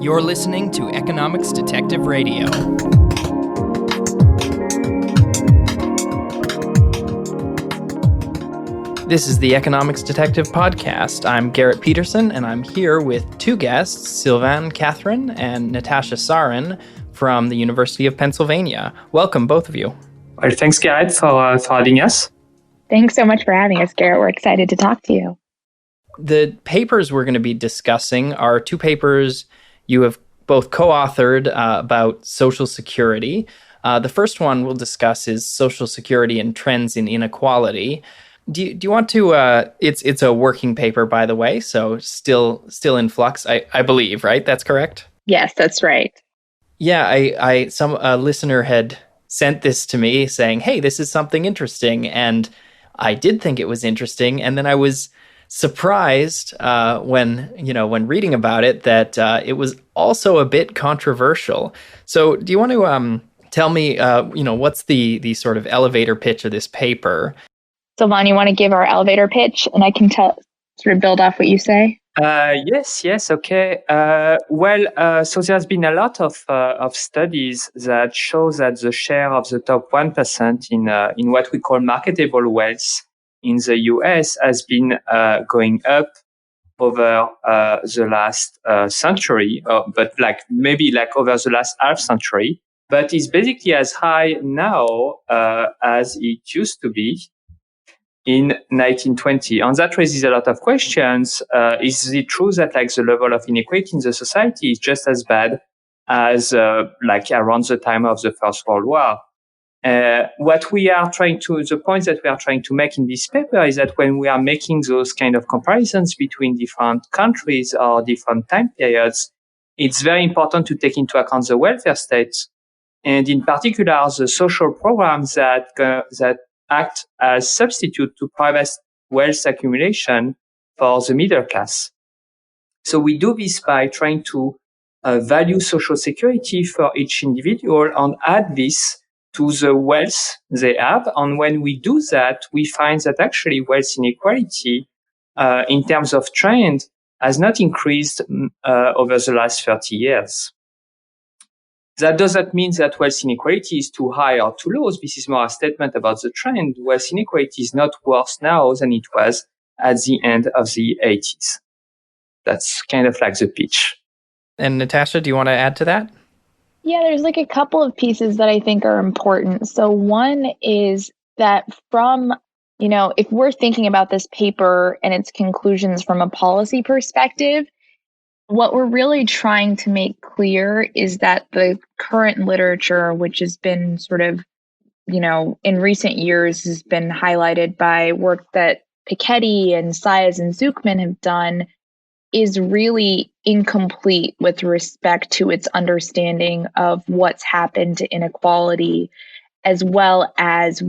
You're listening to Economics Detective Radio. This is the Economics Detective Podcast. I'm Garrett Peterson, and I'm here with two guests, Sylvain Catherine and Natasha Sarin from the University of Pennsylvania. Welcome, both of you. Well, thanks, Garrett, for having us. Thanks so much for having us, Garrett. We're excited to talk to you. The papers we're going to be discussing are two papers you have both co-authored about Social Security. The first one we'll discuss is Social Security and Trends in Inequality. Do you want to? It's a working paper, by the way, so still in flux, I believe, right? That's correct? Yes, that's right. Yeah, some listener had sent this to me saying, "Hey, this is something interesting," and I did think it was interesting, and then I was surprised when reading about it that it was also a bit controversial. So do you want to tell me what's the sort of elevator pitch of this paper? Sylvain, you want to give our elevator pitch and I can sort of build off what you say? Yes, okay. So there's been a lot of studies that show that the share of the top 1% in what we call marketable wealth in the US has been going up over the last century, but maybe over the last half century. But it's basically as high now as it used to be in 1920. And that raises a lot of questions. Is it true that the level of inequality in the society is just as bad as around the time of the First World War? The point that we are trying to make in this paper is that when we are making those kind of comparisons between different countries or different time periods, it's very important to take into account the welfare state, and in particular the social programs that act as substitute to private wealth accumulation for the middle class. So we do this by trying to value social security for each individual and add this to the wealth they have. And when we do that, we find that actually wealth inequality in terms of trend has not increased over the last 30 years. That doesn't mean that wealth inequality is too high or too low. This is more a statement about the trend. Wealth inequality is not worse now than it was at the end of the 80s. That's kind of like the pitch. And Natasha, do you want to add to that? Yeah, there's a couple of pieces that I think are important. So one is that from, if we're thinking about this paper and its conclusions from a policy perspective, what we're really trying to make clear is that the current literature, which has been sort of, in recent years has been highlighted by work that Piketty and Saez and Zuckman have done, is really incomplete with respect to its understanding of what's happened to inequality, as well as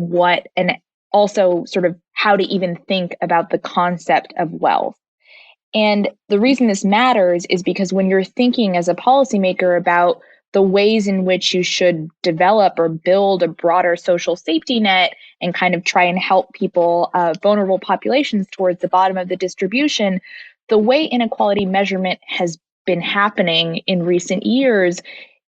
and also sort of how to even think about the concept of wealth. And the reason this matters is because when you're thinking as a policymaker about the ways in which you should develop or build a broader social safety net and kind of try and help people, vulnerable populations towards the bottom of the distribution, the way inequality measurement has been happening in recent years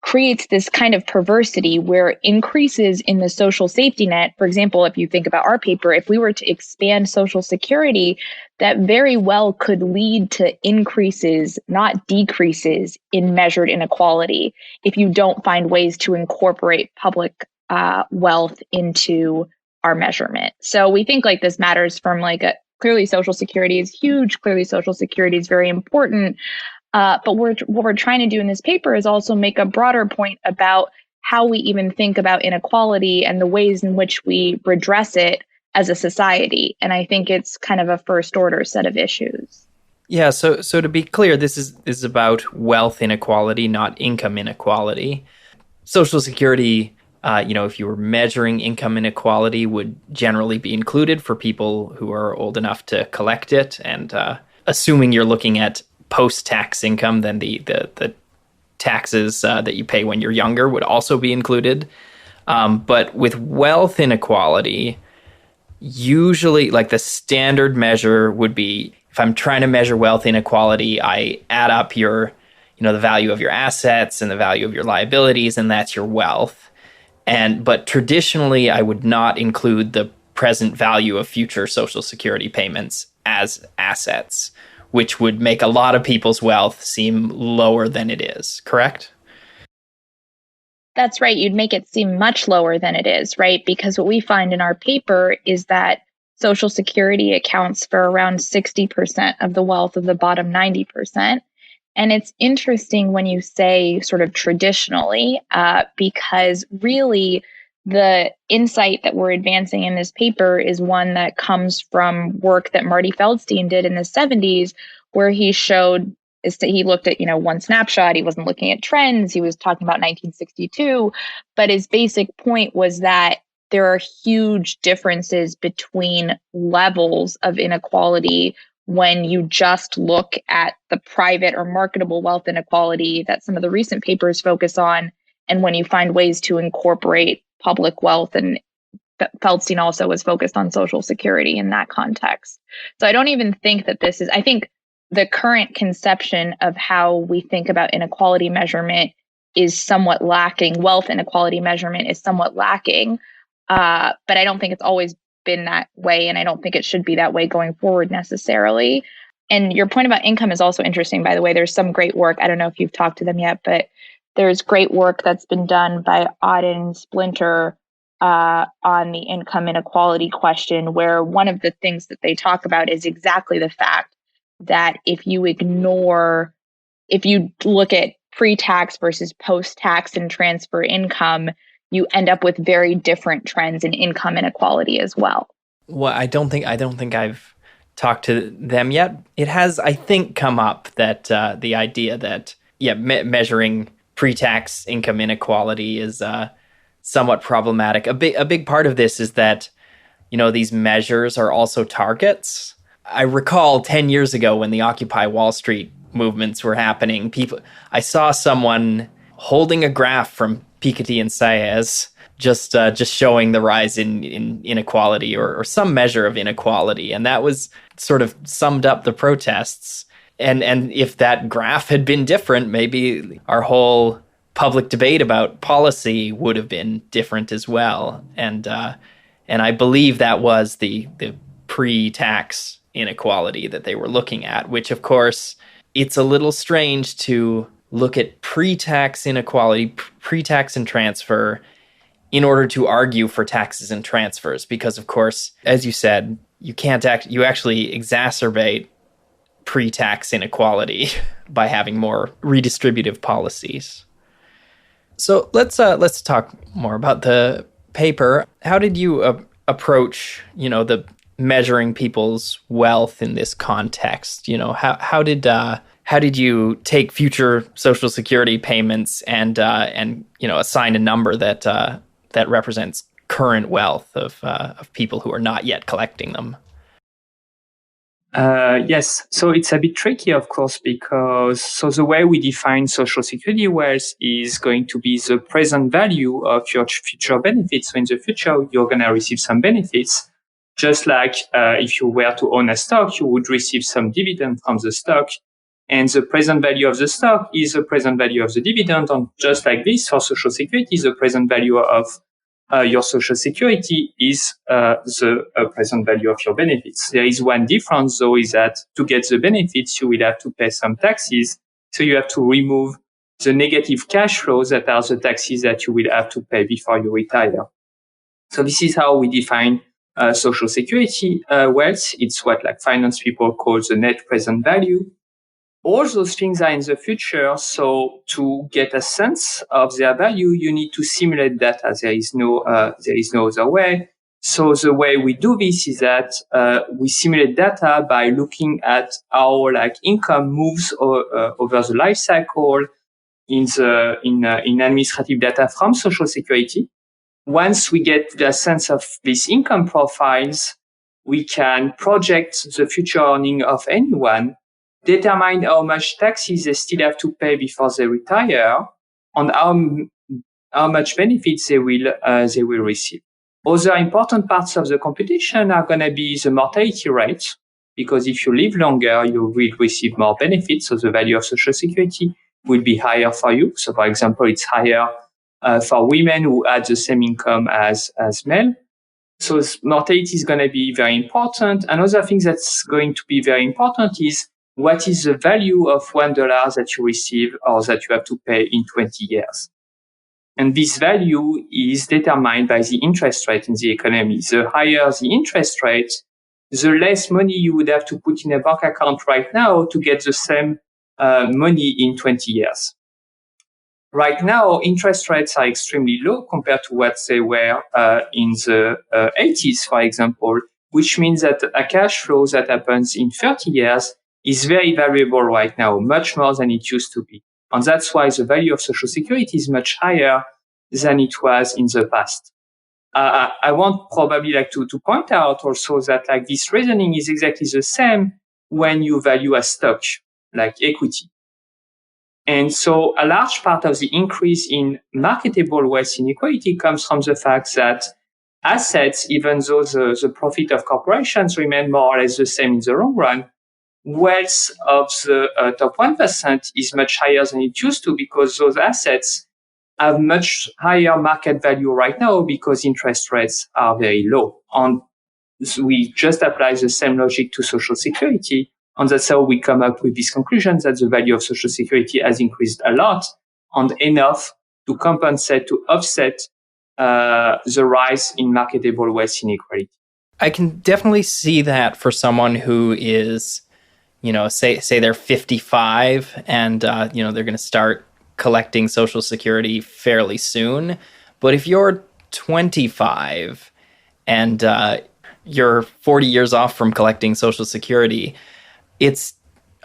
creates this kind of perversity where increases in the social safety net, for example, if you think about our paper, if we were to expand Social Security, that very well could lead to increases, not decreases, in measured inequality if you don't find ways to incorporate public wealth into our measurement. So we think this matters from clearly Social Security is huge. Clearly Social Security is very important. But what we're trying to do in this paper is also make a broader point about how we even think about inequality and the ways in which we redress it as a society. And I think it's kind of a first order set of issues. Yeah, so to be clear, this is about wealth inequality, not income inequality. Social Security, if you were measuring income inequality, would generally be included for people who are old enough to collect it. And assuming you're looking at post-tax income, then the taxes that you pay when you're younger would also be included. But with wealth inequality, usually the standard measure would be, if I'm trying to measure wealth inequality, I add up your the value of your assets and the value of your liabilities, and that's your wealth. But traditionally, I would not include the present value of future Social Security payments as assets, which would make a lot of people's wealth seem lower than it is, correct? That's right. You'd make it seem much lower than it is, right? Because what we find in our paper is that Social Security accounts for around 60% of the wealth of the bottom 90%. And it's interesting when you say sort of traditionally, because really the insight that we're advancing in this paper is one that comes from work that Marty Feldstein did in the 70s, where he showed is that he looked at, one snapshot. He wasn't looking at trends. He was talking about 1962. But his basic point was that there are huge differences between levels of inequality when you just look at the private or marketable wealth inequality that some of the recent papers focus on, and when you find ways to incorporate public wealth. And Feldstein also was focused on Social Security in that context. So I don't even think that I think the current conception of how we think about inequality measurement is somewhat lacking. Wealth inequality measurement is somewhat lacking, but I don't think it's always been that way, and I don't think it should be that way going forward necessarily. And your point about income is also interesting, by the way. There's some great work. I don't know if you've talked to them yet, but there's great work that's been done by Auden Splinter on the income inequality question, where one of the things that they talk about is exactly the fact that if you look at pre-tax versus post-tax and transfer income, you end up with very different trends in income inequality as well. Well, I don't think I've talked to them yet. It has, I think, come up that the idea that measuring pre-tax income inequality is somewhat problematic. A big part of this is that these measures are also targets. I recall 10 years ago when the Occupy Wall Street movements were happening, I saw someone holding a graph from Piketty and Saez, just showing the rise in inequality or some measure of inequality. And that was sort of summed up the protests. And if that graph had been different, maybe our whole public debate about policy would have been different as well. And I believe that was the pre-tax inequality that they were looking at, which of course, it's a little strange to look at pre-tax inequality, pre-tax and transfer, in order to argue for taxes and transfers, because of course, as you said, you actually exacerbate pre-tax inequality by having more redistributive policies. So let's talk more about the paper. How did you approach, the measuring people's wealth in this context? How did you take future Social Security payments and assign a number that represents current wealth of people who are not yet collecting them? Yes. So it's a bit tricky, of course, because the way we define Social Security wealth is going to be the present value of your future benefits. So in the future, you're going to receive some benefits. Just like if you were to own a stock, you would receive some dividend from the stock. And the present value of the stock is the present value of the dividend. And just like this, for Social Security, the present value of your Social Security is the present value of your benefits. There is one difference, though, is that to get the benefits, you will have to pay some taxes. So you have to remove the negative cash flows that are the taxes that you will have to pay before you retire. So this is how we define Social Security wealth. It's what finance people call the net present value. All those things are in the future. So to get a sense of their value, you need to simulate data. There is no other way. So the way we do this is that we simulate data by looking at how income moves over the life cycle in administrative data from Social Security. Once we get the sense of these income profiles, we can project the future earning of anyone, determine how much taxes they still have to pay before they retire, and how much benefits they will receive. Other important parts of the computation are going to be the mortality rates, because if you live longer, you will receive more benefits, so the value of Social Security will be higher for you. So, for example, it's higher for women who had the same income as male. So mortality is going to be very important. Another thing that's going to be very important is what is the value of $1 that you receive or that you have to pay in 20 years. And this value is determined by the interest rate in the economy. The higher the interest rate, the less money you would have to put in a bank account right now to get the same money in 20 years. Right now, interest rates are extremely low compared to what they were in the 80s, for example, which means that a cash flow that happens in 30 years is very variable right now, much more than it used to be. And that's why the value of Social Security is much higher than it was in the past. I want probably to point out also that this reasoning is exactly the same when you value a stock, like equity. And so a large part of the increase in marketable wealth inequality comes from the fact that assets, even though the profit of corporations remain more or less the same in the long run, wealth of the top 1% is much higher than it used to because those assets have much higher market value right now because interest rates are very low. And so we just apply the same logic to Social Security. And that's how we come up with this conclusion that the value of Social Security has increased a lot and enough to compensate, to offset the rise in marketable wealth inequality. I can definitely see that for someone who is, say they're 55 and, they're going to start collecting Social Security fairly soon. But if you're 25 and you're 40 years off from collecting Social Security, it's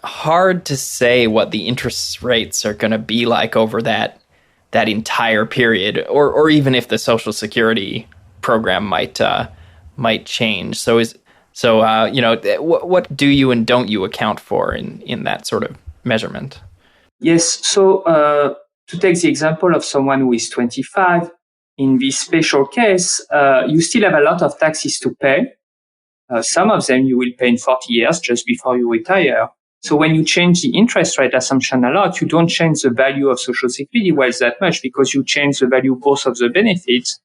hard to say what the interest rates are going to be like over that entire period, or even if the Social Security program might change. What do you and don't you account for in that sort of measurement? Yes. So to take the example of someone who is 25, in this special case, you still have a lot of taxes to pay. Some of them you will pay in 40 years just before you retire. So when you change the interest rate assumption a lot, you don't change the value of Social Security wealth that much because you change the value both of the benefits,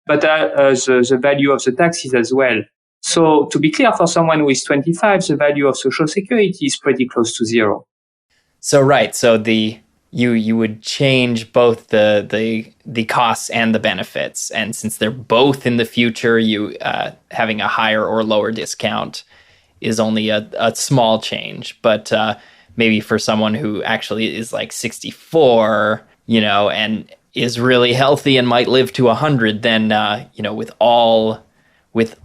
but the value of the taxes as well. So to be clear, for someone who is 25, the value of Social Security is pretty close to zero. So right, so you would change both the costs and the benefits, and since they're both in the future, you having a higher or lower discount is only a small change. But maybe for someone who actually is like 64, and is really healthy and might live to 100, then with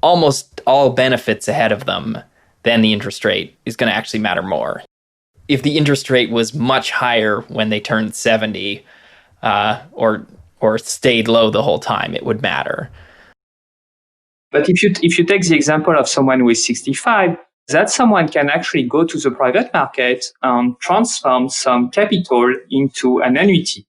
almost all benefits ahead of them, then the interest rate is going to actually matter more. If the interest rate was much higher when they turned 70, or stayed low the whole time, it would matter. But if you take the example of someone who is 65, that someone can actually go to the private market and transform some capital into an annuity.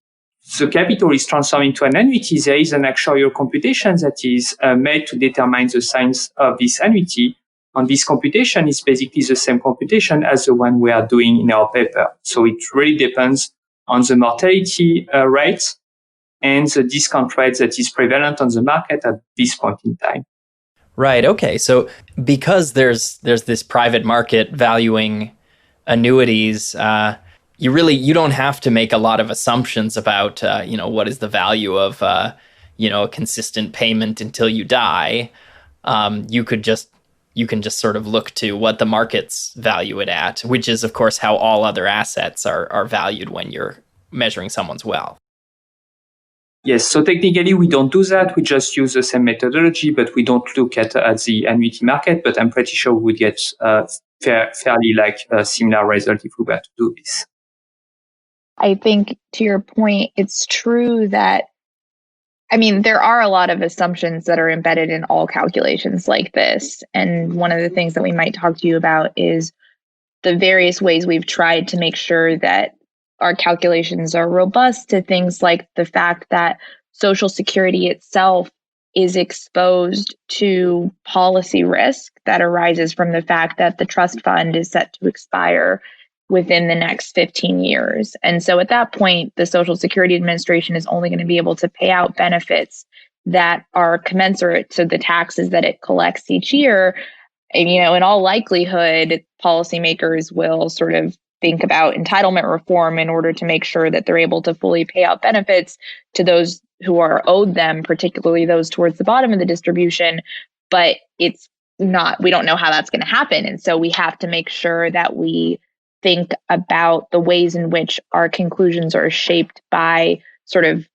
The capital is transformed into an annuity. There is an actuarial computation that is made to determine the size of this annuity. And this computation is basically the same computation as the one we are doing in our paper. So it really depends on the mortality rate and the discount rate that is prevalent on the market at this point in time. Right. Okay. So because there's this private market valuing annuities, you don't have to make a lot of assumptions about what is the value of a consistent payment until you die. You can just sort of look to what the markets value it at, which is of course how all other assets are valued when you're measuring someone's wealth. Yes, so technically we don't do that. We just use the same methodology, but we don't look at the annuity market. But I'm pretty sure we would get fairly similar result if we were to do this. I think to your point, it's true that, there are a lot of assumptions that are embedded in all calculations like this. And one of the things that we might talk to you about is the various ways we've tried to make sure that our calculations are robust to things like the fact that Social Security itself is exposed to policy risk that arises from the fact that the trust fund is set to expire within the next 15 years. And so at that point, the Social Security Administration is only going to be able to pay out benefits that are commensurate to the taxes that it collects each year. And, in all likelihood, policymakers will sort of think about entitlement reform in order to make sure that they're able to fully pay out benefits to those who are owed them, particularly those towards the bottom of the distribution. But we don't know how that's going to happen. And so we have to make sure that we think about the ways in which our conclusions are shaped by sort of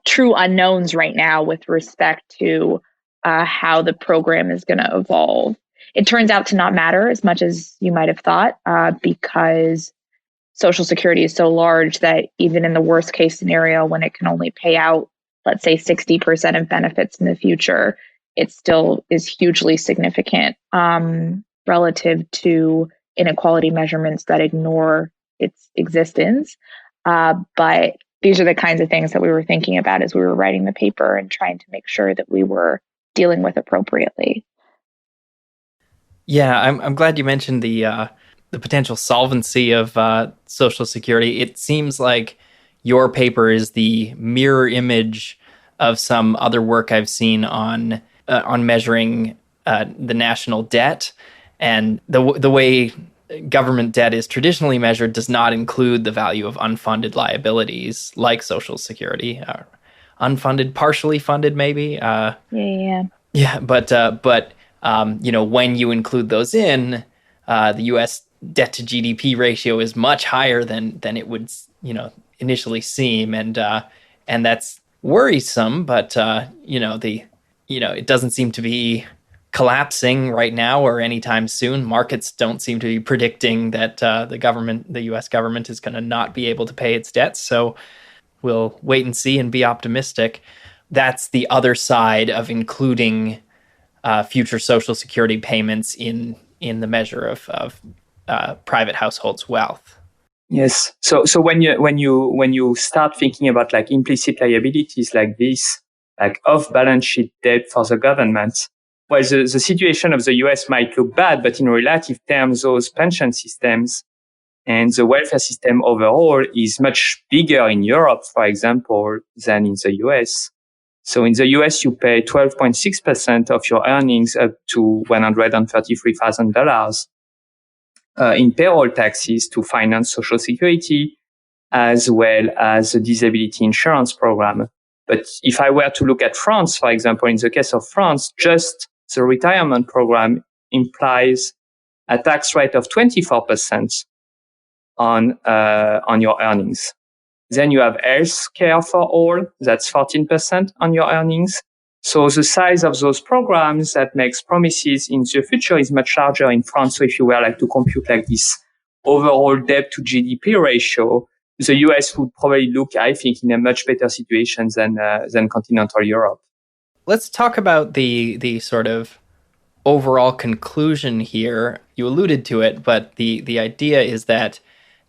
true unknowns right now with respect to how the program is going to evolve. It turns out to not matter as much as you might have thought, because Social Security is so large that even in the worst case scenario, when it can only pay out, let's say 60% of benefits in the future, it still is hugely significant relative to inequality measurements that ignore its existence. But these are the kinds of things that we were thinking about as we were writing the paper and trying to make sure that we were dealing with appropriately. Yeah, I'm glad you mentioned the potential solvency of Social Security. It seems like your paper is the mirror image of some other work I've seen on measuring the national debt, and the way government debt is traditionally measured does not include the value of unfunded liabilities like Social Security, unfunded, partially funded, maybe. Yeah, but when you include those in, the U.S. debt to GDP ratio is much higher than it would, initially seem, and that's worrisome. But it doesn't seem to be collapsing right now or anytime soon. Markets don't seem to be predicting that the U.S. government is going to not be able to pay its debts. So we'll wait and see and be optimistic. That's the other side of including future Social Security payments in the measure of private households' wealth. Yes. So when you start thinking about like implicit liabilities like this, like off-balance sheet debt for the government, well, the situation of the US might look bad, but in relative terms, those pension systems and the welfare system overall is much bigger in Europe, for example, than in the US. So in the US, you pay 12.6% of your earnings up to $133,000 in payroll taxes to finance Social Security, as well as the disability insurance program. But if I were to look at France, for example, in the case of France, just the retirement program implies a tax rate of 24% on your earnings. Then you have health care for all, that's 14% on your earnings. So the size of those programs that makes promises in the future is much larger in France. So if you were like to compute like this overall debt to GDP ratio, the US would probably look, I think, in a much better situation than continental Europe. Let's talk about the sort of overall conclusion here. You alluded to it, but the idea is that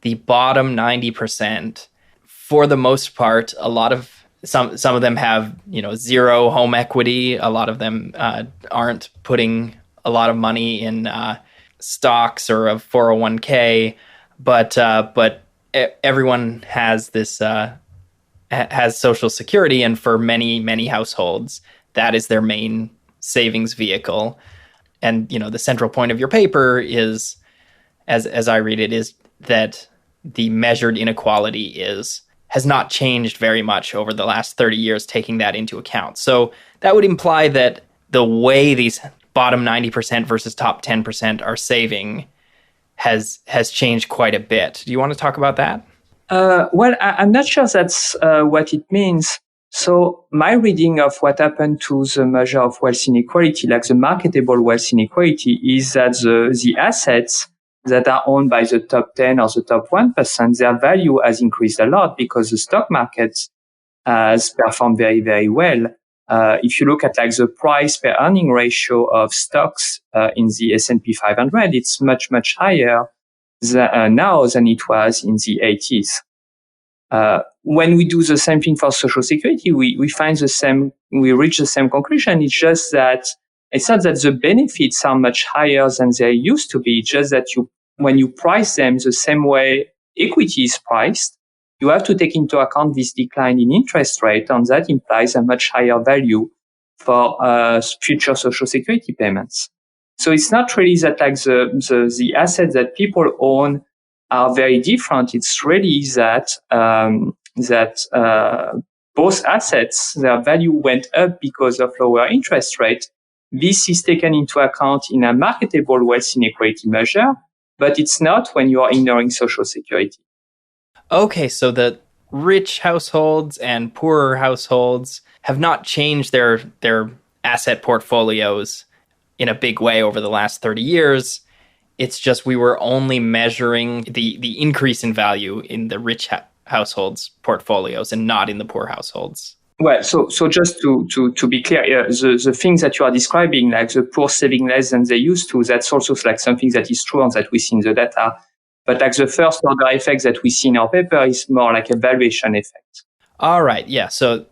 the bottom 90%, for the most part, a lot of some of them have zero home equity. A lot of them aren't putting a lot of money in stocks or a 401k, but everyone has this has Social Security, and for many households, that is their main savings vehicle. And the central point of your paper is, as I read it, is that the measured inequality has not changed very much over the last 30 years, taking that into account. So that would imply that the way these bottom 90% versus top 10% are saving has changed quite a bit. Do you want to talk about that? Well, I'm not sure that's what it means. So my reading of what happened to the measure of wealth inequality, like the marketable wealth inequality, is that the assets that are owned by the top 10 or the top 1%, their value has increased a lot because the stock market has performed very, very well. If you look at like the price per earning ratio of stocks in the S&P 500, it's much, much higher now than it was in the 80s. When we do the same thing for Social Security, we find we reach the same conclusion. It's just that it's not that the benefits are much higher than they used to be, just that you when you price them the same way equity is priced, you have to take into account this decline in interest rate, and that implies a much higher value for future social security payments. So it's not really that like the assets that people own are very different. It's really that both assets, their value went up because of lower interest rate. This is taken into account in a marketable wealth inequality measure, but it's not when you are ignoring social security. Okay, so the rich households and poorer households have not changed their asset portfolios in a big way over the last 30 years. It's just we were only measuring the increase in value in the rich households' portfolios and not in the poor households. Well, so just to be clear, the things that you are describing, like the poor saving less than they used to, that's also like something that is true and that we see in the data. But like the first order effect that we see in our paper is more like a valuation effect. All right, yeah. So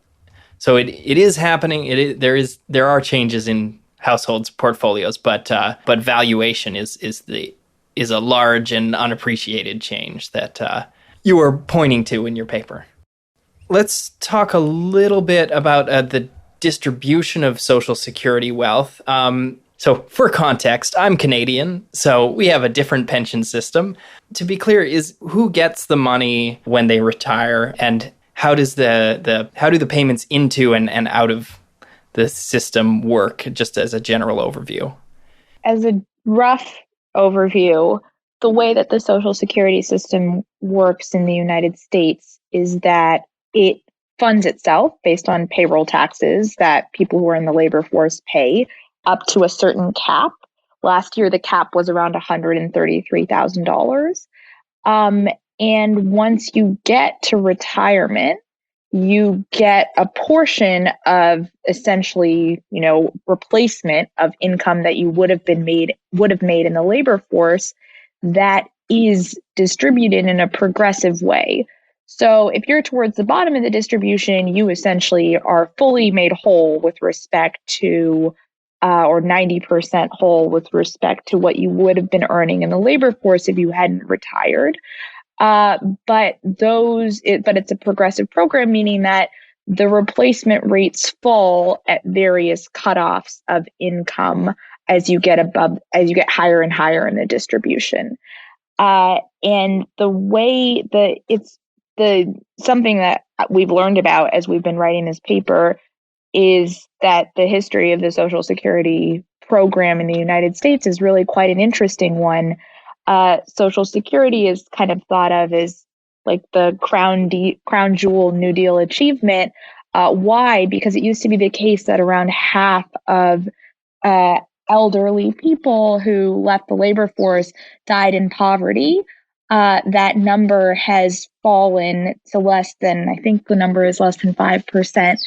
it is happening. There are changes in households' portfolios, but valuation is a large and unappreciated change that you were pointing to in your paper. Let's talk a little bit about the distribution of Social Security wealth. So for context, I'm Canadian, so we have a different pension system. To be clear, is who gets the money when they retire, and how do the payments into and out of the system work, just as a general overview? As a rough overview, the way that the Social Security system works in the United States is that it funds itself based on payroll taxes that people who are in the labor force pay up to a certain cap. Last year, the cap was around $133,000. And once you get to retirement, you get a portion of essentially, replacement of income that you would have made in the labor force that is distributed in a progressive way. So if you're towards the bottom of the distribution, you essentially are fully made whole with respect to, or 90% whole with respect to what you would have been earning in the labor force if you hadn't retired. But it's a progressive program, meaning that the replacement rates fall at various cutoffs of income as you get higher and higher in the distribution. And the way that something that we've learned about as we've been writing this paper is that the history of the Social Security program in the United States is really quite an interesting one. Social Security is kind of thought of as like the crown jewel New Deal achievement. Why? Because it used to be the case that around half of elderly people who left the labor force died in poverty. That number has fallen to less than, I think the number is less than 5%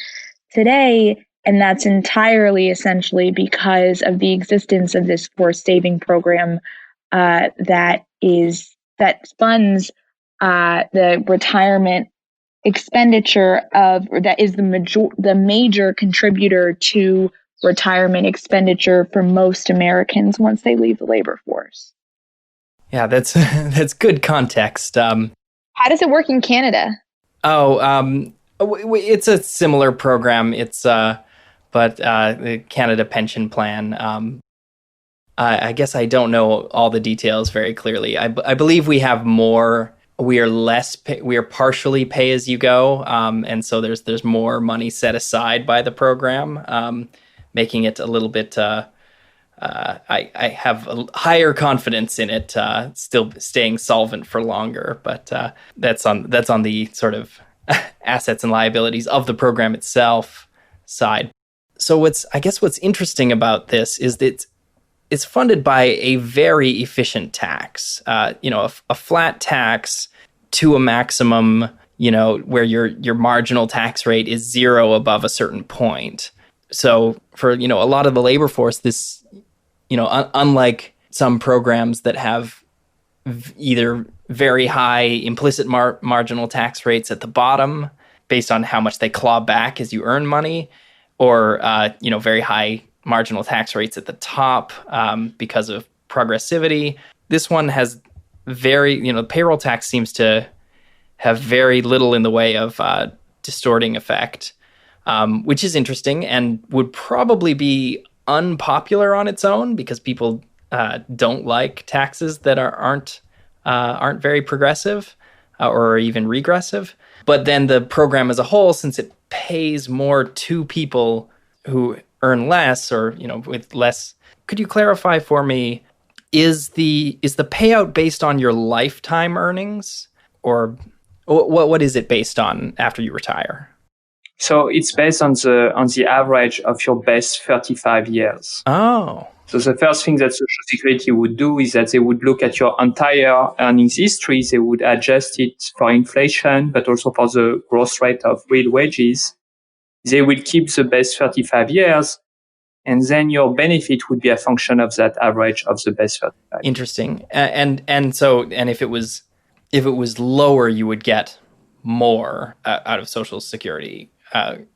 today. And that's entirely essentially because of the existence of this forced saving program that funds the retirement expenditure that is the major contributor to retirement expenditure for most Americans once they leave the labor force. Yeah, that's good context. How does it work in Canada? It's a similar program. It's but the Canada Pension Plan. I guess I don't know all the details very clearly. I believe we have more. We are partially pay as you go, and so there's more money set aside by the program, making it a little bit. I have a higher confidence in it still staying solvent for longer, but that's on the sort of assets and liabilities of the program itself side. So what's interesting about this is that it's funded by a very efficient tax. A flat tax to a maximum, where your marginal tax rate is zero above a certain point. So for a lot of the labor force, this unlike some programs that have either very high implicit marginal tax rates at the bottom based on how much they claw back as you earn money, or very high marginal tax rates at the top because of progressivity. This one has payroll tax seems to have very little in the way of distorting effect, which is interesting and would probably be unpopular on its own because people don't like taxes that aren't very progressive or even regressive. But then the program as a whole, since it pays more to people who earn less or with less, could you clarify for me? Is the payout based on your lifetime earnings, or what is it based on after you retire? So it's based on the average of your best 35 years. Oh. So the first thing that Social Security would do is that they would look at your entire earnings history. They would adjust it for inflation, but also for the growth rate of real wages. They will keep the best 35 years, and then your benefit would be a function of that average of the best 35. Interesting. And if it was lower, you would get more out of Social Security,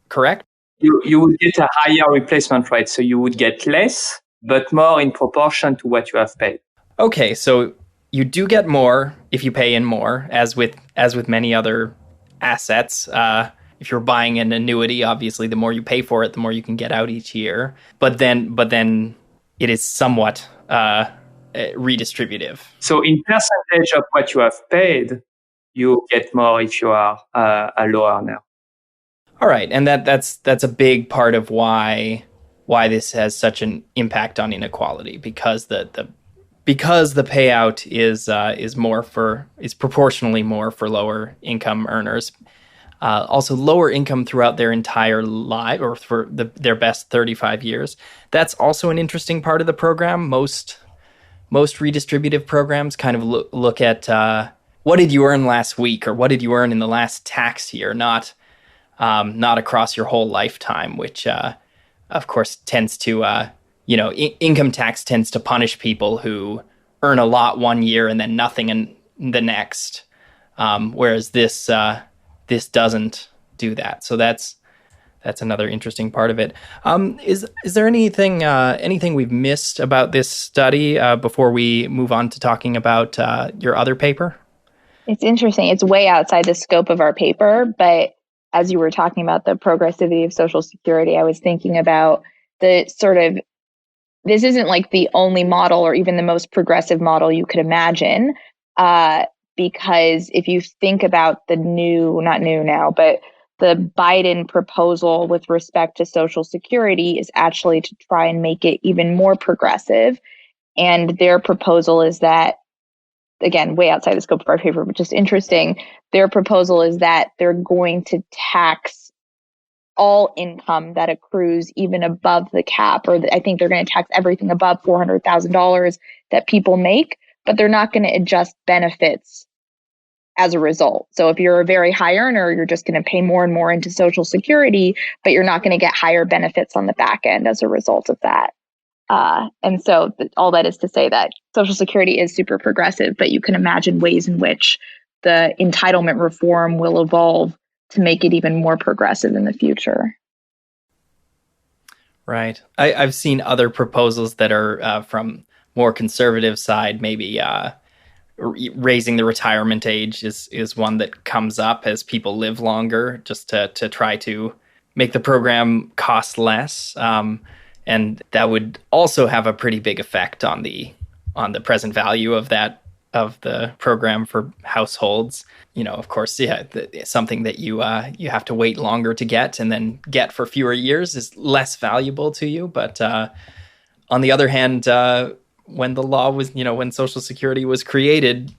correct? You would get a higher replacement rate, so you would get less, but more in proportion to what you have paid. Okay, so you do get more if you pay in more, as with many other assets. If you're buying an annuity, obviously, the more you pay for it, the more you can get out each year. But then it is somewhat redistributive. So in percentage of what you have paid, you get more if you are a low earner. All right, and that's a big part of why this has such an impact on inequality, because the payout is proportionally more for lower income earners. Also, lower income throughout their entire life, or for their best 35 years. That's also an interesting part of the program. Most redistributive programs kind of look at what did you earn last week, or what did you earn in the last tax year, not across your whole lifetime, which of course tends to income tax tends to punish people who earn a lot one year and then nothing in the next, whereas this doesn't do that. So that's another interesting part of it. Is there anything we've missed about this study before we move on to talking about your other paper? It's interesting. It's way outside the scope of our paper, but as you were talking about the progressivity of Social Security, I was thinking about the sort of, this isn't like the only model or even the most progressive model you could imagine, because if you think about the not new now, but the Biden proposal with respect to Social Security is actually to try and make it even more progressive. And their proposal is that, again, way outside the scope of our paper, but just interesting, their proposal is that they're going to tax all income that accrues even above the cap, or I think they're going to tax everything above $400,000 that people make, but they're not going to adjust benefits as a result. So if you're a very high earner, you're just going to pay more and more into Social Security, but you're not going to get higher benefits on the back end as a result of that. And so all that is to say that Social Security is super progressive, but you can imagine ways in which the entitlement reform will evolve to make it even more progressive in the future. Right. I've seen other proposals that are from more conservative side, maybe raising the retirement age is one that comes up as people live longer, just to try to make the program cost less. And that would also have a pretty big effect on the present value of the program for households. Of course, something that you have to wait longer to get and then get for fewer years is less valuable to you. But on the other hand, when the law was, when Social Security was created,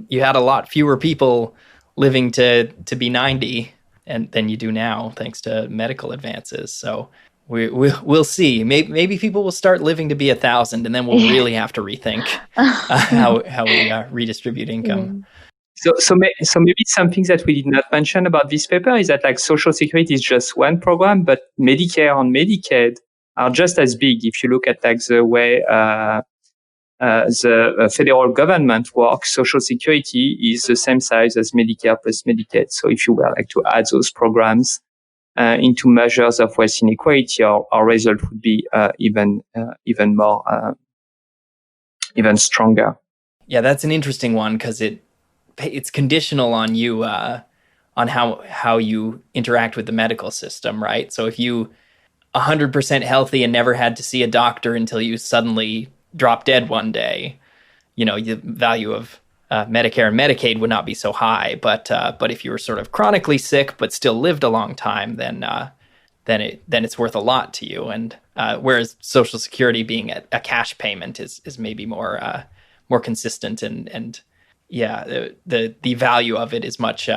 you had a lot fewer people living to be 90 than you do now, thanks to medical advances. So we'll see. Maybe people will start living to be 1,000, and then we'll really have to rethink how we redistribute income. So maybe something that we did not mention about this paper is that like Social Security is just one program, but Medicare and Medicaid are just as big. If you look at like the way the federal government works, Social Security is the same size as Medicare plus Medicaid. So if you were like to add those programs into measures of wealth inequality, our result would be even more, even stronger. Yeah, that's an interesting one because it's conditional on you on how you interact with the medical system, right? So if you 100% healthy and never had to see a doctor until you suddenly drop dead one day, the value of Medicare and Medicaid would not be so high. But if you were sort of chronically sick but still lived a long time, then it's worth a lot to you. And whereas Social Security being a cash payment is maybe more consistent and yeah, the value of it is much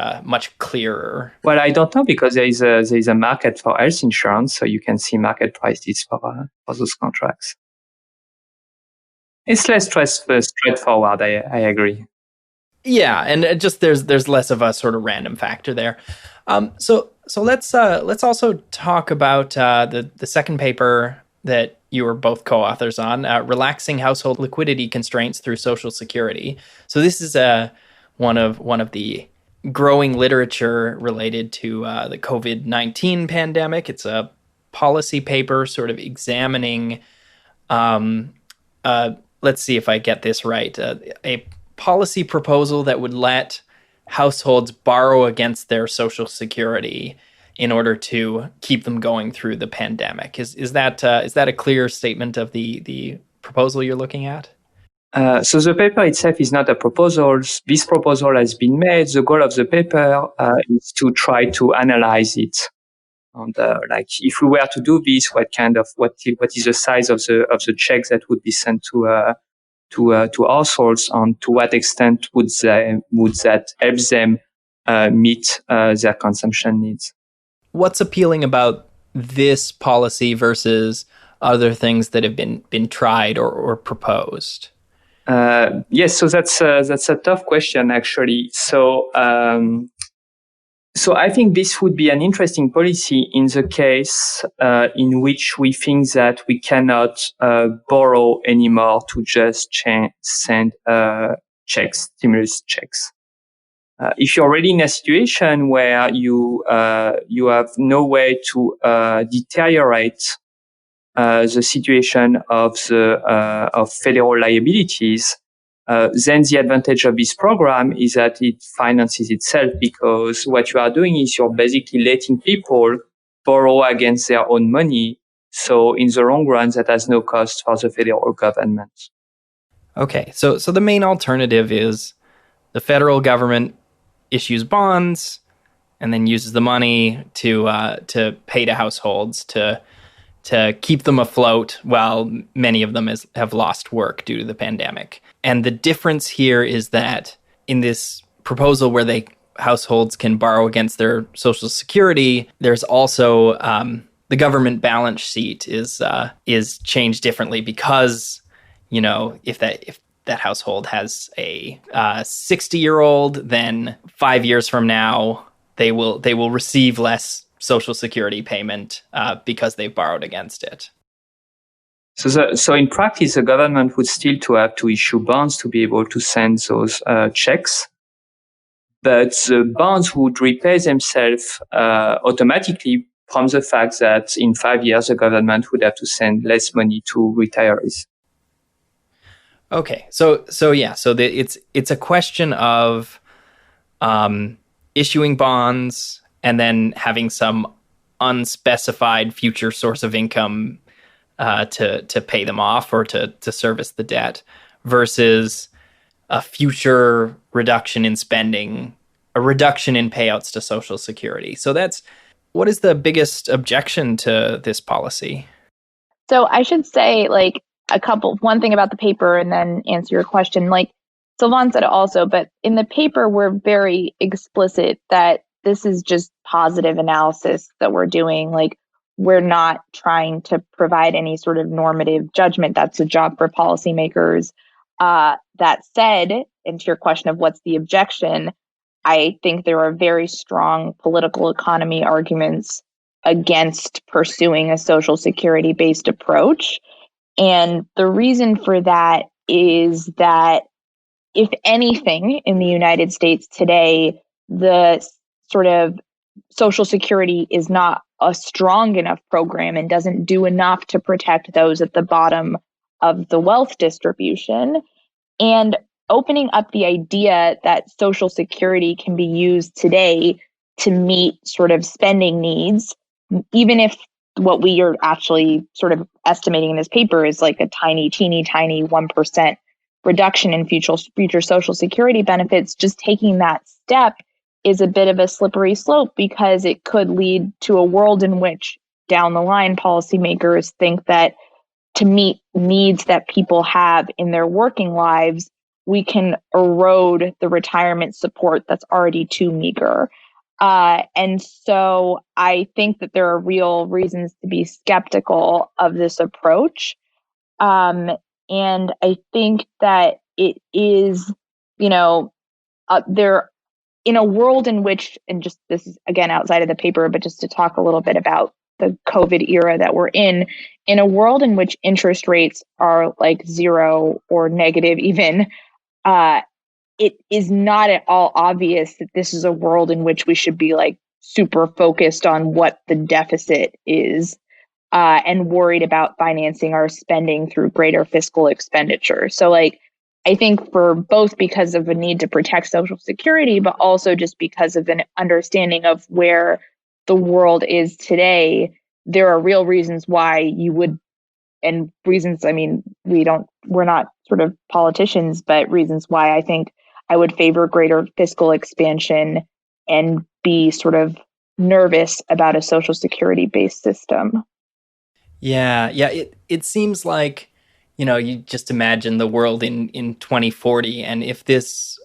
clearer. Well, I don't know because there is a market for health insurance, so you can see market prices for those contracts. It's less straightforward. I agree. Yeah, and just there's less of a sort of random factor there. So let's also talk about the second paper that you were both co-authors on, relaxing household liquidity constraints through Social Security. So this is one of the growing literature related to the COVID-19 pandemic. It's a policy paper sort of examining, let's see if I get this right, a policy proposal that would let households borrow against their Social Security in order to keep them going through the pandemic. Is that a clear statement of the proposal you're looking at? So the paper itself is not a proposal. This proposal has been made. The goal of the paper is to try to analyze it. And if we were to do this, what is the size of the checks that would be sent to households, and to what extent would that help them meet their consumption needs? What's appealing about this policy versus other things that have been tried or proposed? Yes, so that's a tough question, actually. So I think this would be an interesting policy in the case in which we think that we cannot borrow anymore to just send checks, stimulus checks. If you're already in a situation where you have no way to deteriorate the situation of federal liabilities, then the advantage of this program is that it finances itself, because what you are doing is you're basically letting people borrow against their own money. So in the long run, that has no cost for the federal government. Okay, so the main alternative is the federal government issues bonds and then uses the money to pay to households to keep them afloat while many of them have lost work due to the pandemic. And the difference here is that in this proposal where households can borrow against their Social Security, there's also the government balance sheet is changed differently, because if that household has a 60-year-old, then 5 years from now they will receive less Social Security payment because they've borrowed against it. So in practice, the government would still have to issue bonds to be able to send those checks, but the bonds would repay themselves automatically from the fact that in 5 years the government would have to send less money to retirees. Okay, so it's a question of issuing bonds and then having some unspecified future source of income to pay them off or to service the debt, versus a future reduction in spending, a reduction in payouts to Social Security. So what is the biggest objection to this policy? So I should say one thing about the paper and then answer your question. Like Sylvain said also, but in the paper, we're very explicit that this is just positive analysis that we're doing. Like, we're not trying to provide any sort of normative judgment. That's a job for policymakers. That said, and to your question of what's the objection, I think there are very strong political economy arguments against pursuing a Social Security-based approach. And the reason for that is that, if anything, in the United States today, the sort of Social Security is not a strong enough program and doesn't do enough to protect those at the bottom of the wealth distribution. And opening up the idea that Social Security can be used today to meet sort of spending needs, even if what we are actually sort of estimating in this paper is like a teeny tiny 1% reduction in future Social Security benefits. Just taking that step is a bit of a slippery slope, because it could lead to a world in which down the line policymakers think that to meet needs that people have in their working lives, we can erode the retirement support that's already too meager. And so I think that there are real reasons to be skeptical of this approach. And I think that it is, there in a world in which, and just this is again outside of the paper, but just to talk a little bit about the COVID era that we're in a world in which interest rates are like zero or negative even, it is not at all obvious that this is a world in which we should be like super focused on what the deficit is, and worried about financing our spending through greater fiscal expenditure. So like, I think for both because of a need to protect Social Security, but also just because of an understanding of where the world is today, there are real reasons why you would, and reasons, I mean, we're not sort of politicians, but reasons why I think I would favor greater fiscal expansion and be sort of nervous about a Social Security based system. Yeah. It seems like, you just imagine the world in 2040, and if this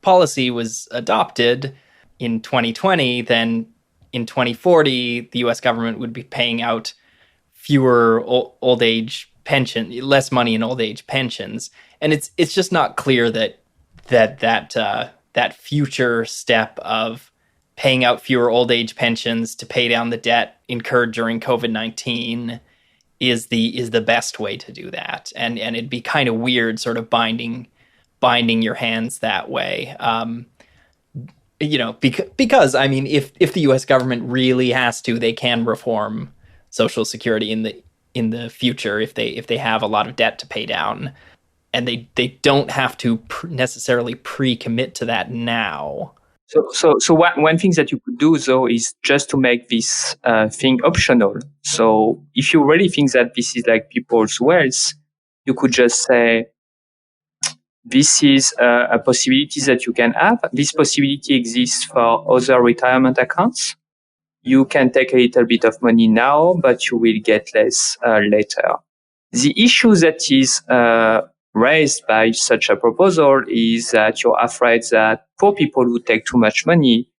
policy was adopted in 2020, then in 2040, the U.S. government would be paying out fewer old age pension, less money in old age pensions, and it's just not clear that future step of paying out fewer old age pensions to pay down the debt incurred during COVID-19 is the best way to do that, and it'd be kind of weird, sort of binding your hands that way. Because I mean, if the U.S. government really has to, they can reform Social Security in the future if they have a lot of debt to pay down, and they don't have to necessarily pre-commit to that now. So one thing that you could do though is just to make this thing optional. So if you really think that this is like people's wealth, you could just say, this is a possibility that you can have. This possibility exists for other retirement accounts. You can take a little bit of money now, but you will get less later. The issue that is raised by such a proposal is that you're afraid that poor people who take too much money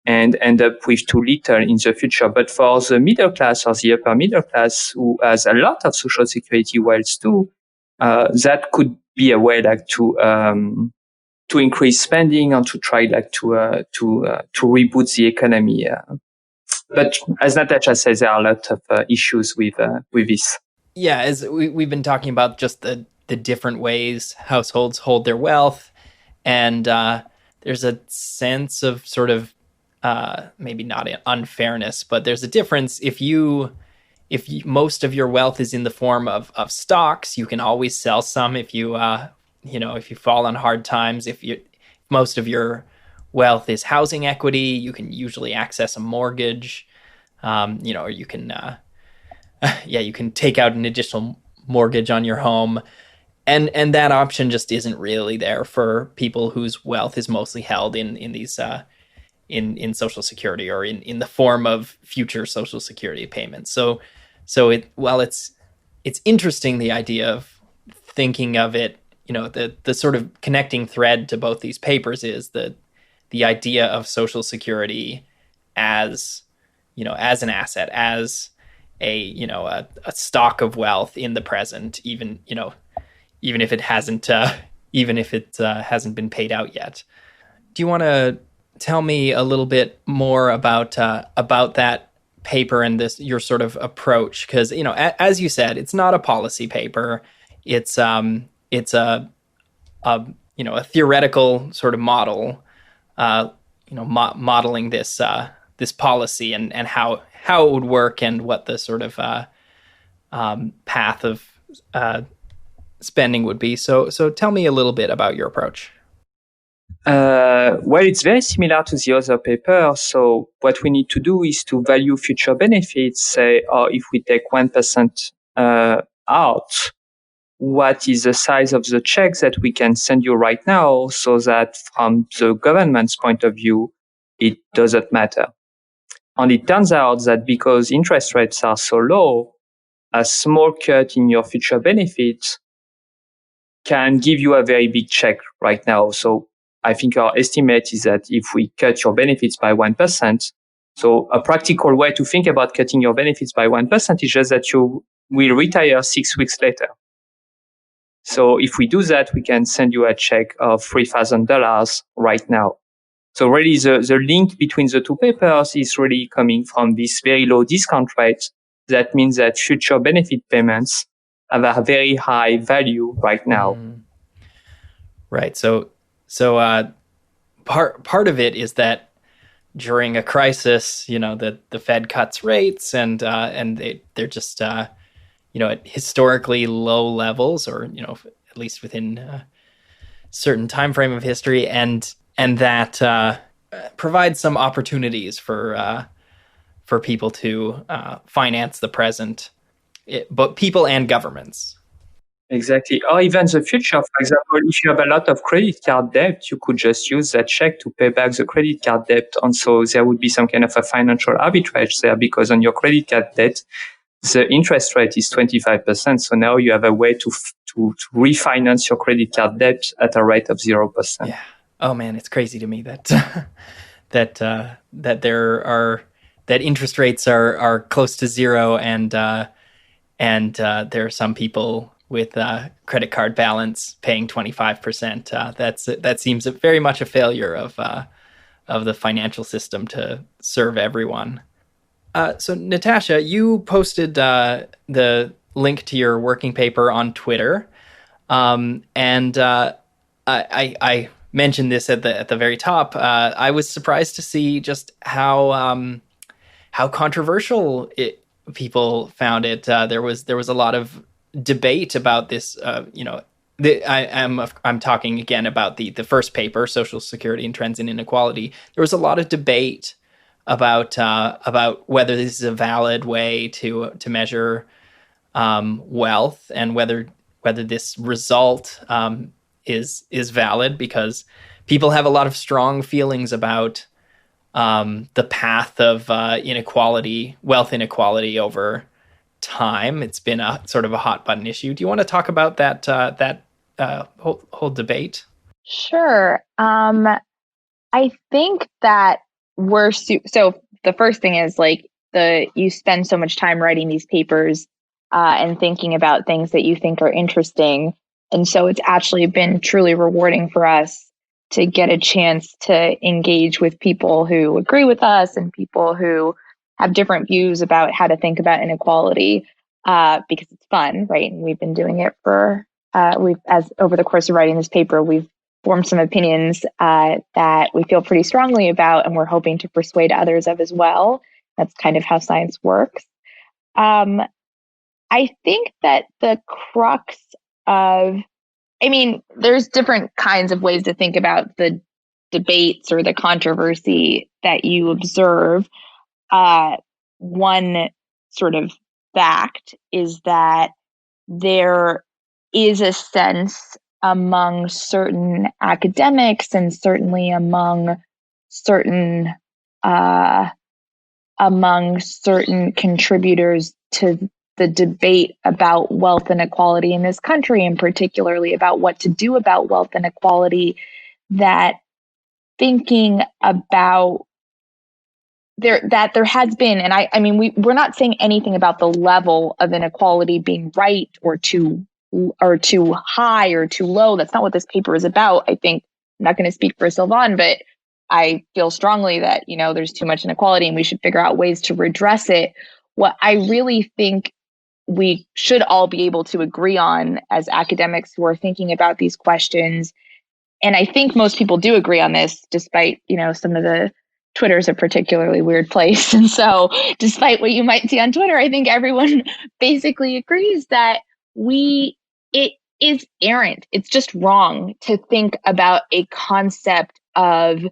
and end up with too little in the future. But for the middle class or the upper middle class who has a lot of Social Security wealth too, that could be a way like to increase spending and to try like to reboot the economy. But as Natasha says, there are a lot of issues with this. Yeah, as we've been talking about just the different ways households hold their wealth, and there's a sense of sort of maybe not unfairness, but there's a difference. If most of your wealth is in the form of stocks, you can always sell some if you fall on hard times. If most of your wealth is housing equity, you can usually access a mortgage, or you can you can take out an additional mortgage on your home, and that option just isn't really there for people whose wealth is mostly held in these in Social Security or in the form of future Social Security payments. So it's interesting, the idea of thinking of it, the sort of connecting thread to both these papers is the idea of Social Security as an asset, as a stock of wealth in the present, even if it hasn't been paid out yet. Do you want to tell me a little bit more about that paper and your sort of approach? Because as you said, it's not a policy paper. It's a theoretical sort of model, modeling this policy and how it would work, and what the sort of path of spending would be. So tell me a little bit about your approach. Well, it's very similar to the other paper. So what we need to do is to value future benefits. Say, if we take 1% out, what is the size of the check that we can send you right now, so that from the government's point of view, it doesn't matter. And it turns out that because interest rates are so low, a small cut in your future benefits can give you a very big check right now. So I think our estimate is that if we cut your benefits by 1%, so a practical way to think about cutting your benefits by 1% is just that you will retire 6 weeks later. So if we do that, we can send you a check of $3,000 right now. So really the link between the two papers is really coming from this very low discount rate. That means that future benefit payments have a very high value right now. Right. So part of it is that during a crisis, the Fed cuts rates and they're just at historically low levels, or at least within a certain time frame of history, and that provides some opportunities for people to finance the present, but people and governments. Exactly. Or even the future. For example, if you have a lot of credit card debt, you could just use that check to pay back the credit card debt. And so there would be some kind of a financial arbitrage there, because on your credit card debt, the interest rate is 25%. So now you have a way to refinance your credit card debt at a rate of 0%. Yeah. Oh man, it's crazy to me that that interest rates are close to zero, and there are some people with credit card balance paying 25%. That seems very much a failure of the financial system to serve everyone. So Natasha, you posted the link to your working paper on Twitter, and I mentioned this at the very top. I was surprised to see just how controversial people found it. There was a lot of debate about this. I'm talking again about the first paper, Social Security and Trends in Inequality. There was a lot of debate about whether this is a valid way to measure wealth, and whether this result is valid, because people have a lot of strong feelings about the path of wealth inequality over time. It's been a sort of a hot button issue. Do you want to talk about that whole debate? Sure. I think that so the first thing is you spend so much time writing these papers and thinking about things that you think are interesting. And so it's actually been truly rewarding for us to get a chance to engage with people who agree with us and people who have different views about how to think about inequality, because it's fun, right? And we've been doing it for, over the course of writing this paper, we've formed some opinions that we feel pretty strongly about, and we're hoping to persuade others of as well. That's kind of how science works. I think that the crux there's different kinds of ways to think about the debates or the controversy that you observe. One sort of fact is that there is a sense among certain academics, and certainly among certain contributors to the debate about wealth inequality in this country, and particularly about what to do about wealth inequality, that thinking about there has been, and we're not saying anything about the level of inequality being right or too high or too low. That's not what this paper is about. I think, I'm not going to speak for Sylvain, but I feel strongly that, there's too much inequality and we should figure out ways to redress it. What I really think we should all be able to agree on as academics who are thinking about these questions, and I think most people do agree on this, despite, some of the Twitter's a particularly weird place. And so despite what you might see on Twitter, I think everyone basically agrees that is errant. It's just wrong to think about a concept of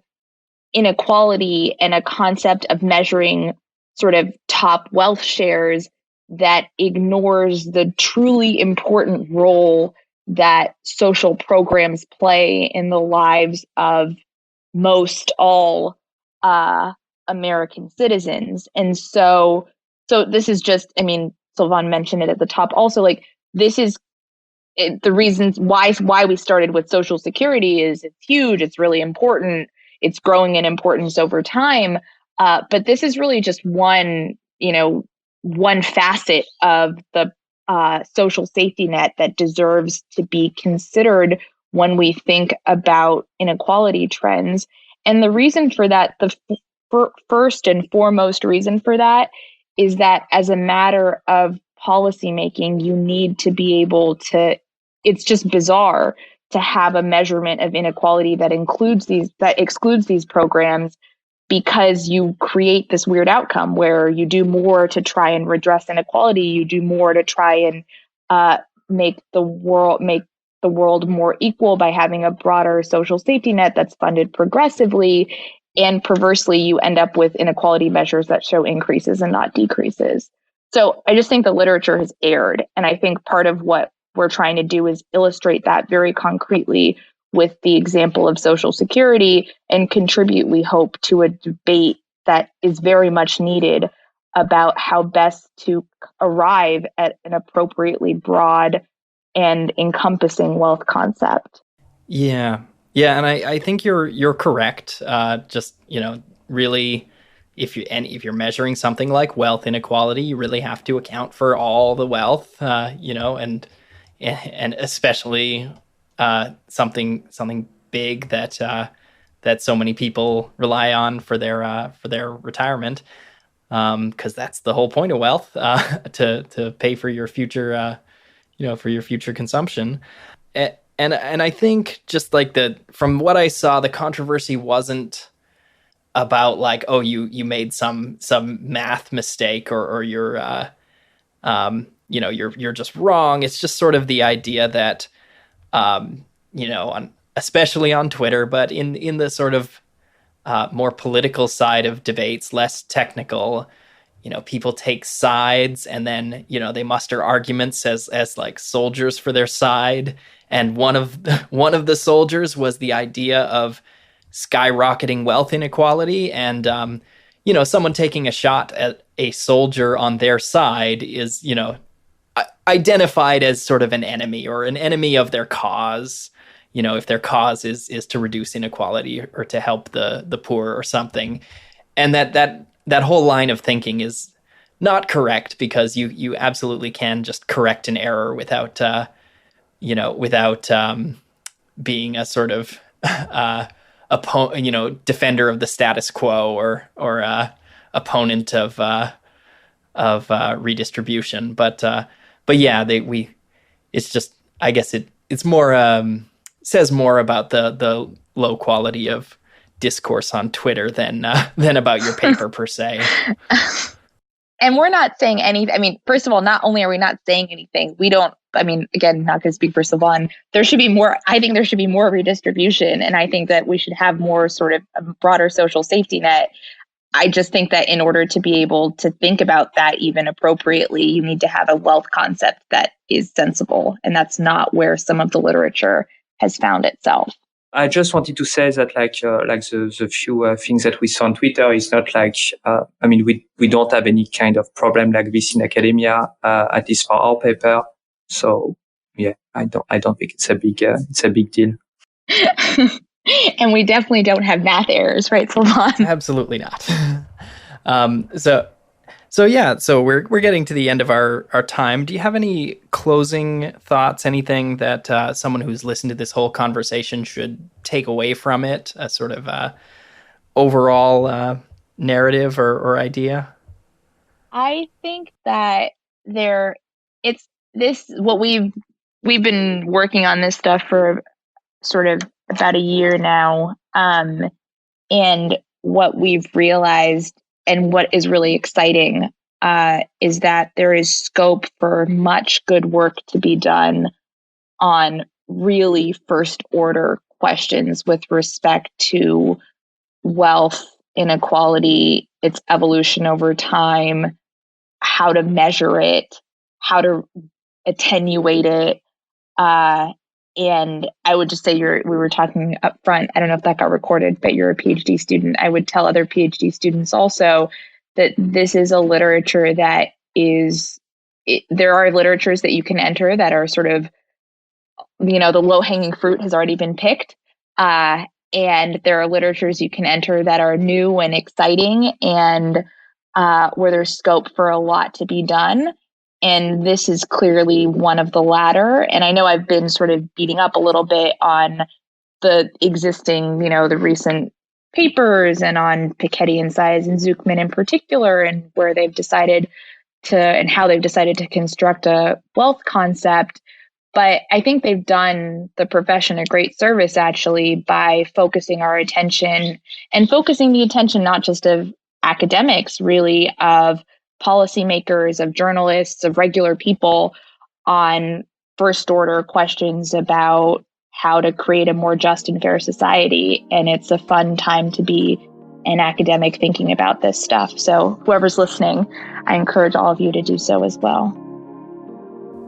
inequality and a concept of measuring sort of top wealth shares that ignores the truly important role that social programs play in the lives of most all American citizens. And so this is just, I mean, Sylvain mentioned it at the top also, like this is the reasons why we started with Social Security is it's huge, it's really important, it's growing in importance over time. But this is really just one facet of the social safety net that deserves to be considered when we think about inequality trends. And the reason for that, first and foremost reason for that, is that as a matter of policymaking, you need to be able to. It's just bizarre to have a measurement of inequality that excludes these programs, because you create this weird outcome where you do more to try and redress inequality, you do more to try and make the world more equal by having a broader social safety net that's funded progressively, and perversely you end up with inequality measures that show increases and not decreases. So I just think the literature has erred, and I think part of what we're trying to do is illustrate that very concretely with the example of Social Security, and contribute, we hope, to a debate that is very much needed about how best to arrive at an appropriately broad and encompassing wealth concept. Yeah, and I think you're correct. Just really, if you're measuring something like wealth inequality, you really have to account for all the wealth, and especially something big that so many people rely on for their retirement, because that's the whole point of wealth, to pay for your future for your future consumption. And I think just like from what I saw, the controversy wasn't about like, oh, you made some math mistake, or you're you're just wrong. It's just sort of the idea that especially on Twitter, but in the sort of more political side of debates, less technical, people take sides, and then they muster arguments as like soldiers for their side. And one of the soldiers was the idea of skyrocketing wealth inequality, and someone taking a shot at a soldier on their side is identified as sort of an enemy, or an enemy of their cause. If their cause is to reduce inequality or to help the poor or something. And that whole line of thinking is not correct, because you absolutely can just correct an error without being a sort of defender of the status quo, or opponent of redistribution. But yeah, it's just, I guess it's more says more about the low quality of discourse on Twitter than about your paper per se. And we're not saying anything. I mean, first of all, not only are we not saying anything, we don't, I mean, again, not going to speak for Sylvain, there should be more, I think there should be more redistribution. And I think that we should have more sort of a broader social safety net. I just think that in order to be able to think about that even appropriately, you need to have a wealth concept that is sensible. And that's not where some of the literature has found itself. I just wanted to say that the few things that we saw on Twitter is not like, we don't have any kind of problem like this in academia, at least for our paper. So yeah, I don't think it's a big deal. And we definitely don't have math errors, right, Sylvain? Absolutely not. So we're getting to the end of our time. Do you have any closing thoughts? Anything that someone who's listened to this whole conversation should take away from it? A sort of overall narrative or idea? I think that what we've been working on this stuff for sort of about a year now, and what we've realized, and what is really exciting, is that there is scope for much good work to be done on really first order questions with respect to wealth inequality, its evolution over time, how to measure it, how to attenuate it. And I would just say we were talking up front, I don't know if that got recorded, but you're a PhD student. I would tell other PhD students also that this is a literature that there are literatures that you can enter that are sort of, the low hanging fruit has already been picked. And there are literatures you can enter that are new and exciting and where there's scope for a lot to be done. And this is clearly one of the latter. And I know I've been sort of beating up a little bit on the existing, the recent papers and on Piketty and Size and Zuckman in particular, and where they've decided and how they've decided to construct a wealth concept. But I think they've done the profession a great service, actually, by focusing our attention and focusing the attention not just of academics, really, of policymakers, of journalists, of regular people on first order questions about how to create a more just and fair society. And it's a fun time to be an academic thinking about this stuff. So whoever's listening, I encourage all of you to do so as well.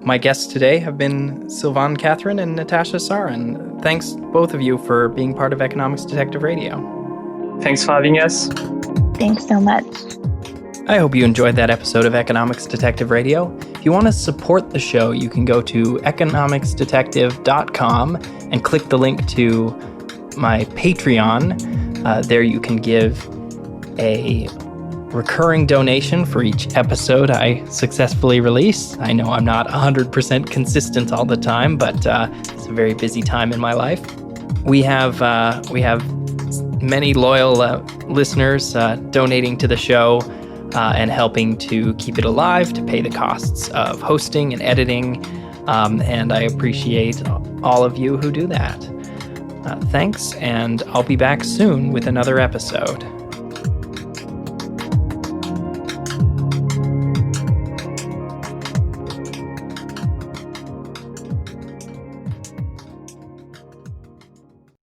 My guests today have been Sylvain Catherine and Natasha Sarin. Thanks, both of you, for being part of Economics Detective Radio. Thanks for having us. Thanks so much. I hope you enjoyed that episode of Economics Detective Radio. If you want to support the show, you can go to economicsdetective.com and click the link to my Patreon. There you can give a recurring donation for each episode I successfully release. I know I'm not 100% consistent all the time, but it's a very busy time in my life. We have many loyal listeners donating to the show and helping to keep it alive, to pay the costs of hosting and editing, and I appreciate all of you who do that. Thanks, and I'll be back soon with another episode.